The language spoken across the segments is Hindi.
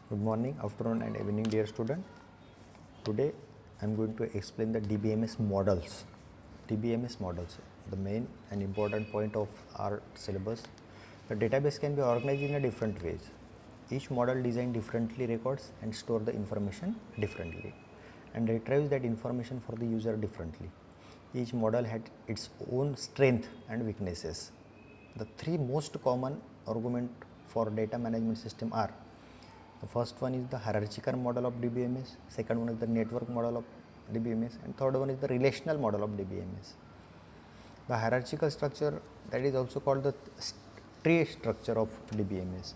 Good morning, afternoon and evening dear student. Today I am going to explain the DBMS models. DBMS models, the main and important point of our syllabus. The database can be organized in a different ways. Each model designed differently records and store the information differently and retrieves that information for the user differently. Each model had its own strength and weaknesses. The three most common argument for data management system are: the first one is the hierarchical model of DBMS, second one is the network model of DBMS, and third one is the relational model of DBMS. The hierarchical structure, that is also called the tree structure of DBMS.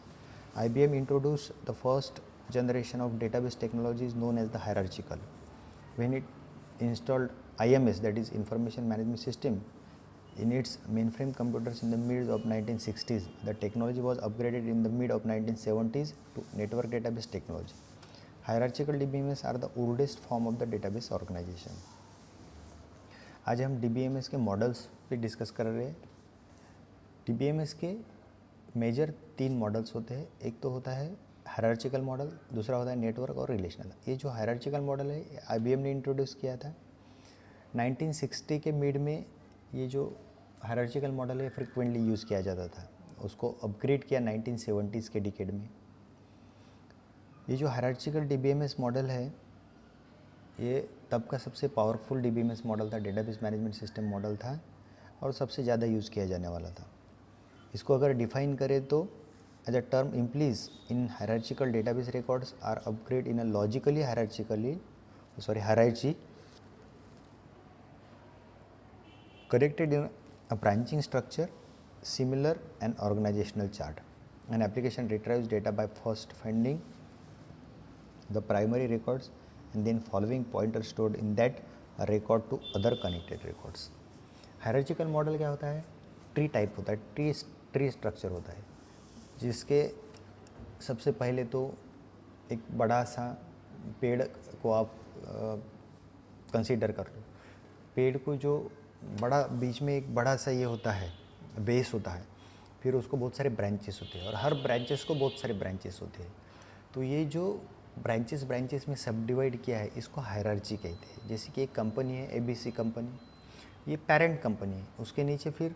IBM introduced the first generation of database technologies known as the hierarchical. When it installed IMS, that is Information Management System, in its mainframe computers in the mid of 1960s, the technology was upgraded in the mid of 1970s to network database technology. Hierarchical DBMS are the oldest form of the database organization. आज हम DBMS के मॉडल्स पे डिस्कस कर रहे हैं. DBMS के मेजर 3 मॉडल्स होते हैं. एक तो होता है हायरार्चिकल मॉडल, दूसरा होता है नेटवर्क और रिलेशनल. ये जो हायरार्चिकल मॉडल है IBM ने इंट्रोड्यूस किया था 1960 के मिड में. ये जो हायरार्चिकल मॉडल है फ्रिक्वेंटली यूज़ किया जाता था, उसको अपग्रेड किया 1970s के डिकेड में. ये जो हायरार्चिकल DBMS मॉडल है ये तब का सबसे पावरफुल DBMS मॉडल था, डेटाबेस मैनेजमेंट सिस्टम मॉडल था, और सबसे ज़्यादा यूज़ किया जाने वाला था. इसको अगर डिफाइन करें तो as a term implies in hierarchical database records are upgrade in a logically hierarchy connected in a branching structure similar an organizational chart. An application retrieves data by first finding the primary records and then following pointer stored in that record to other connected records. Hierarchical model क्या होता है? ट्री टाइप होता है, ट्री स्ट्रक्चर होता है, जिसके सबसे पहले तो एक बड़ा सा पेड़ को आप कंसीडर कर लो. पेड़ को जो बड़ा बीच में एक बड़ा सा ये होता है, बेस होता है, फिर उसको बहुत सारे ब्रांचेस होते हैं और हर ब्रांचेस को बहुत सारे ब्रांचेस होते हैं. तो ये जो ब्रांचेस में सब डिवाइड किया है इसको हायरार्ची कहते हैं. जैसे कि एक कंपनी है ABC कंपनी, ये पेरेंट कंपनी है, उसके नीचे फिर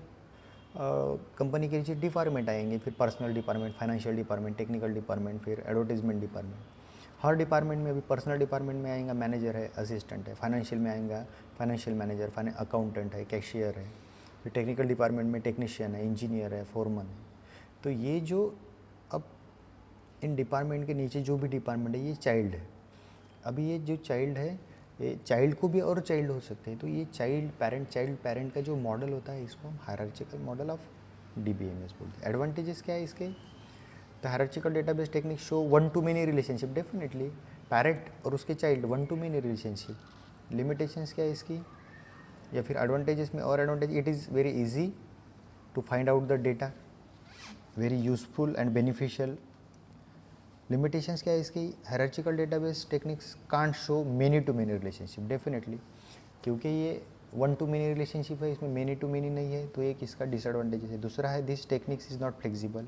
कंपनी के नीचे डिपार्टमेंट आएंगे, फिर personal department, financial department, technical department, फिर एडवर्टीजमेंट डिपार्टमेंट. हर डिपार्टमेंट में अभी पर्सनल डिपार्टमेंट में आएगा मैनेजर है, असिस्टेंट है, फाइनेंशियल में आएगा फाइनेंशियल मैनेजर, अकाउंटेंट है, कैशियर है, फिर टेक्निकल डिपार्टमेंट में टेक्नीशियन है, इंजीनियर है, फोरमन है. तो ये जो अब इन डिपार्टमेंट के नीचे जो भी डिपार्टमेंट है ये चाइल्ड है. अभी ये जो चाइल्ड है ये चाइल्ड को भी और चाइल्ड हो सकते हैं. तो ये चाइल्ड पेरेंट का जो मॉडल होता है इसको हम हायरार्चिकल मॉडल ऑफ DBMS बोलते हैं. एडवांटेजेस क्या है इसके? The hierarchical database techniques show one-to-many relationship, definitely parent और उसके child one-to-many relationship. Limitations क्या है इसकी या फिर advantages में? और advantage, it is very easy to find out the data, very useful and beneficial. Limitations क्या है इसकी? Hierarchical database techniques can't show many-to-many relationship, definitely, क्योंकि ये one-to-many relationship है, इसमें many-to-many नहीं है, तो एक इसका disadvantages है. दूसरा है this techniques is not flexible,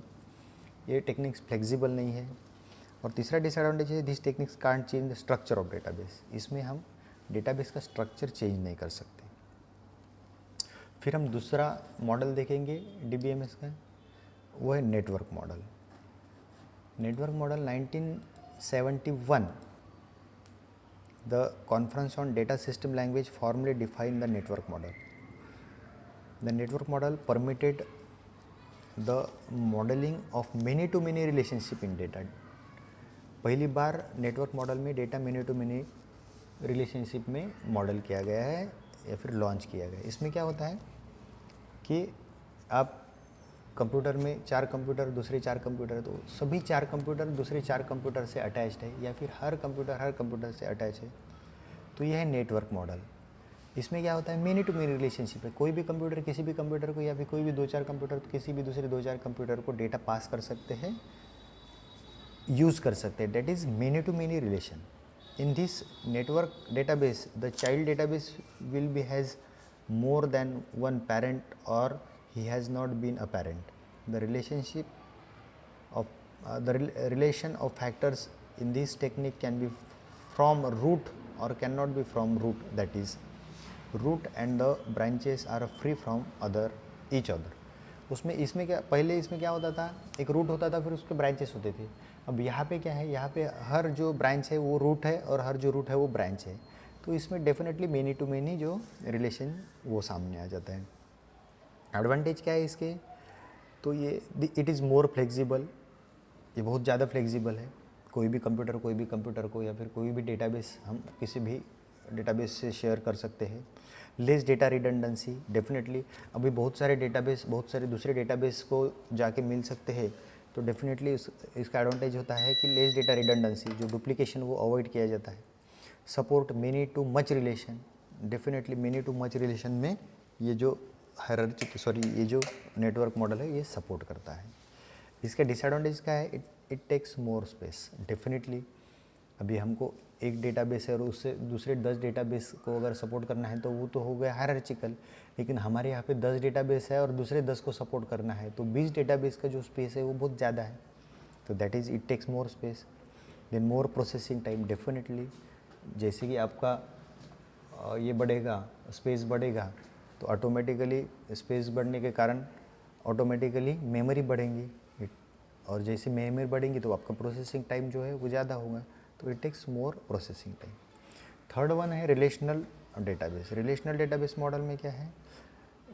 ये टेक्निक्स फ्लेक्सिबल नहीं है. और तीसरा डिसएडवांटेज है this techniques can't change the structure of database, इसमें हम डेटाबेस का स्ट्रक्चर चेंज नहीं कर सकते. फिर हम दूसरा मॉडल देखेंगे DBMS का, वो है network model. Network model 1971 the conference on data system language formally define the network model. The network model permitted the modelling of many to many relationship in data. पहली बार नेटवर्क मॉडल में data many to many relationship में मॉडल किया गया है या फिर लॉन्च किया गया है. इसमें क्या होता है कि आप कंप्यूटर में 4 कंप्यूटर, दूसरे 4 कंप्यूटर, तो सभी 4 कंप्यूटर दूसरे 4 कंप्यूटर से अटैच्ड है या फिर हर कंप्यूटर से अटैच है. तो यह है नेटवर्क मॉडल. इसमें क्या होता है? मेनी टू मेनी रिलेशनशिप है. कोई भी कंप्यूटर किसी भी कंप्यूटर को या फिर कोई भी 2-4 कंप्यूटर किसी भी दूसरे 2-4 कंप्यूटर को डेटा पास कर सकते हैं, यूज़ कर सकते हैं. That is many to many relation. In this network database the child database will be has more than one parent और he has not been a parent. The relationship of the relation of factors in this technique can be from root or cannot be from root, that is root and the branches are free from each other. उसमें इसमें क्या, पहले इसमें क्या होता था, एक रूट होता था फिर उसके ब्रांचेस होते थे. अब यहाँ पे क्या है, यहाँ पे हर जो ब्रांच है वो रूट है और हर जो रूट है वो ब्रांच है. तो इसमें डेफिनेटली मेनी टू मेनी जो रिलेशन वो सामने आ जाता है. एडवांटेज क्या है इसके, तो ये इट इज़ मोर फ्लेक्सिबल, ये बहुत ज़्यादा फ्लेक्सिबल है. कोई भी कंप्यूटर को या फिर कोई भी डेटाबेस हम किसी भी डेटाबेस से शेयर कर सकते हैं. लेस डेटा रिडंडेंसी, डेफिनेटली अभी बहुत सारे दूसरे डेटाबेस को जाके मिल सकते हैं. तो डेफिनेटली इसका एडवांटेज होता है कि लेस डेटा रिडंडेंसी, जो डुप्लीकेशन वो अवॉइड किया जाता है. Support many too much relation, definitely many too much relation में ये जो ये जो नेटवर्क मॉडल है ये सपोर्ट करता है. इसका डिसएडवांटेज क्या है, it takes more space. Definitely अभी हमको एक डेटाबेस है और उससे दूसरे 10 डेटाबेस को अगर सपोर्ट करना है तो वो तो हो गया हायरार्चिकल. लेकिन हमारे यहाँ पे 10 डेटाबेस है और दूसरे 10 को सपोर्ट करना है तो 20 डेटाबेस का जो स्पेस है वो बहुत ज़्यादा है. तो that is it takes more space. Then more processing time, definitely जैसे कि आपका ये बढ़ेगा, स्पेस बढ़ेगा तो ऑटोमेटिकली स्पेस बढ़ने के कारण ऑटोमेटिकली मेमोरी बढ़ेंगी. और जैसे मेमोरी बढ़ेंगी तो आपका प्रोसेसिंग टाइम जो है वो ज़्यादा होगा. तो it takes more processing time. Third one है relational database. Relational database model में क्या है,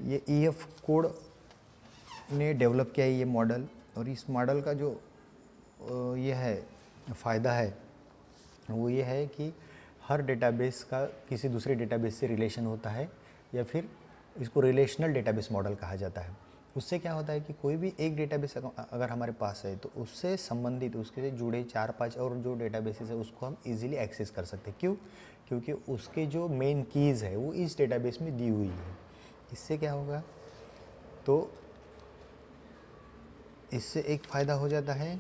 ये EF कोड ने डेवलप किया है ये मॉडल. और इस मॉडल का जो ये है फ़ायदा है वो ये है कि हर डेटाबेस का किसी दूसरे डेटाबेस से रिलेशन होता है, या फिर इसको रिलेशनल डेटाबेस मॉडल कहा जाता है. उससे क्या होता है कि कोई भी एक डेटाबेस अगर हमारे पास है तो उससे संबंधित, उसके से जुड़े 4-5 और जो डेटाबेसेस है उसको हम इजीली एक्सेस कर सकते हैं. क्यों? क्योंकि उसके जो मेन कीज़ है वो इस डेटाबेस में दी हुई है. इससे क्या होगा, तो इससे एक फ़ायदा हो जाता है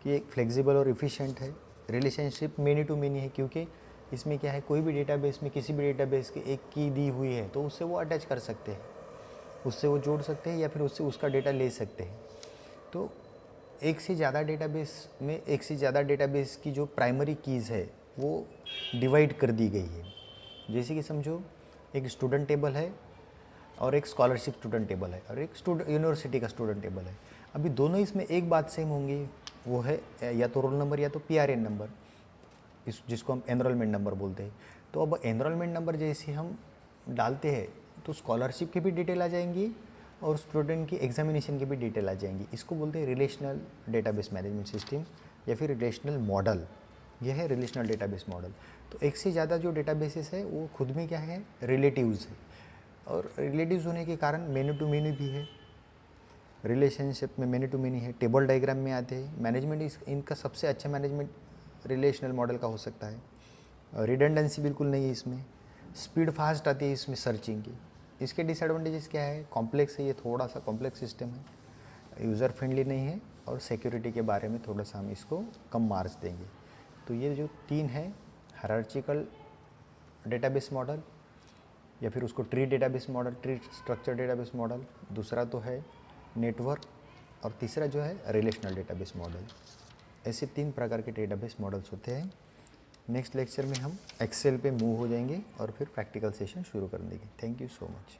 कि एक फ्लेक्सिबल और इफ़िशिएंट है. रिलेशनशिप मेनी टू मेनी है क्योंकि इसमें क्या है, कोई भी डेटाबेस में किसी भी डेटाबेस की एक की दी हुई है तो उससे वो अटैच कर सकते हैं, उससे वो जोड़ सकते हैं या फिर उससे उसका डेटा ले सकते हैं. तो एक से ज़्यादा डेटाबेस की जो प्राइमरी कीज़ है वो डिवाइड कर दी गई है. जैसे कि समझो एक स्टूडेंट टेबल है और एक स्कॉलरशिप स्टूडेंट टेबल है और एक यूनिवर्सिटी का स्टूडेंट टेबल है. अभी दोनों इसमें एक बात सेम होंगी, वो है या तो रोल नंबर या तो PRN नंबर, जिसको हम एनरोलमेंट नंबर बोलते हैं. तो अब एनरोलमेंट नंबर जैसे हम डालते हैं तो स्कॉलरशिप की भी डिटेल आ जाएंगी और स्टूडेंट की एग्जामिनेशन की भी डिटेल आ जाएंगी. इसको बोलते हैं रिलेशनल डेटाबेस मैनेजमेंट सिस्टम या फिर रिलेशनल मॉडल. यह है रिलेशनल डेटाबेस मॉडल. तो एक से ज़्यादा जो डेटाबेसेस है वो खुद में क्या है, रिलेटिव्स है. और रिलेटिव्स होने के कारण मेनी टू मेनी भी है. रिलेशनशिप में मेनी टू मेनी है. टेबल डायग्राम में आते हैं. मैनेजमेंट इनका सबसे अच्छा मैनेजमेंट रिलेशनल मॉडल का हो सकता है. रिडंडेंसी बिल्कुल नहीं है इसमें. स्पीड फास्ट आती है इसमें सर्चिंग की. इसके डिसएडवांटेजेस क्या है, कॉम्प्लेक्स है, ये थोड़ा सा कॉम्प्लेक्स सिस्टम है, यूज़र फ्रेंडली नहीं है और सिक्योरिटी के बारे में थोड़ा सा हम इसको कम मार्क्स देंगे. तो ये जो 3 है, हायरार्चिकल डेटाबेस मॉडल या फिर उसको tree database model, tree structure database model, दूसरा तो है नेटवर्क और तीसरा जो है रिलेशनल डेटाबेस मॉडल. ऐसे 3 प्रकार के डेटाबेस मॉडल्स होते हैं. नेक्स्ट लेक्चर में हम एक्सेल पे मूव हो जाएंगे और फिर प्रैक्टिकल सेशन शुरू कर देंगे. Thank you so much.